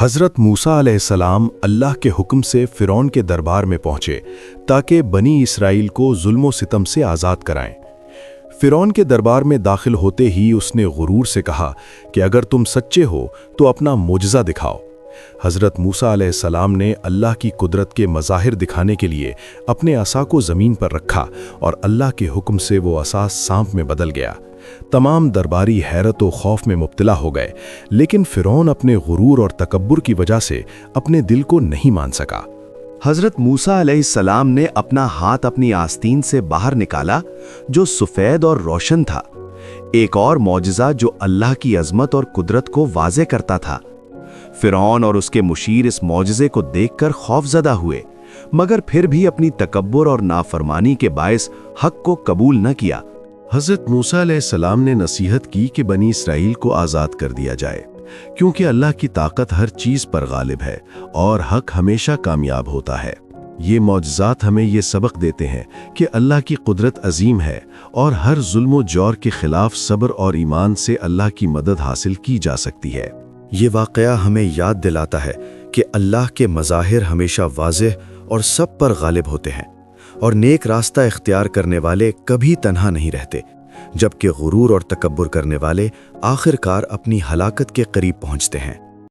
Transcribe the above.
حضرت موسیٰ علیہ السلام اللہ کے حکم سے فرعون کے دربار میں پہنچے تاکہ بنی اسرائیل کو ظلم و ستم سے آزاد کرائیں۔ فرعون کے دربار میں داخل ہوتے ہی اس نے غرور سے کہا کہ اگر تم سچے ہو تو اپنا معجزہ دکھاؤ۔ حضرت موسیٰ علیہ السلام نے اللہ کی قدرت کے مظاہر دکھانے کے لیے اپنے عصا کو زمین پر رکھا اور اللہ کے حکم سے وہ عصا سانپ میں بدل گیا۔ تمام درباری حیرت و خوف میں مبتلا ہو گئے، لیکن فرعون اپنے غرور اور تکبر کی وجہ سے اپنے دل کو نہیں مان سکا۔ حضرت موسیٰ علیہ السلام نے اپنا ہاتھ اپنی آستین سے باہر نکالا جو سفید اور روشن تھا، ایک اور معجزہ جو اللہ کی عظمت اور قدرت کو واضح کرتا تھا۔ فرعون اور اس کے مشیر اس معجزے کو دیکھ کر خوف زدہ ہوئے، مگر پھر بھی اپنی تکبر اور نافرمانی کے باعث حق کو قبول نہ کیا۔ حضرت موسیٰ علیہ السلام نے نصیحت کی کہ بنی اسرائیل کو آزاد کر دیا جائے، کیونکہ اللہ کی طاقت ہر چیز پر غالب ہے اور حق ہمیشہ کامیاب ہوتا ہے۔ یہ معجزات ہمیں یہ سبق دیتے ہیں کہ اللہ کی قدرت عظیم ہے اور ہر ظلم و جور کے خلاف صبر اور ایمان سے اللہ کی مدد حاصل کی جا سکتی ہے۔ یہ واقعہ ہمیں یاد دلاتا ہے کہ اللہ کے مظاہر ہمیشہ واضح اور سب پر غالب ہوتے ہیں، اور نیک راستہ اختیار کرنے والے کبھی تنہا نہیں رہتے، جبکہ غرور اور تکبر کرنے والے آخر کار اپنی ہلاکت کے قریب پہنچتے ہیں۔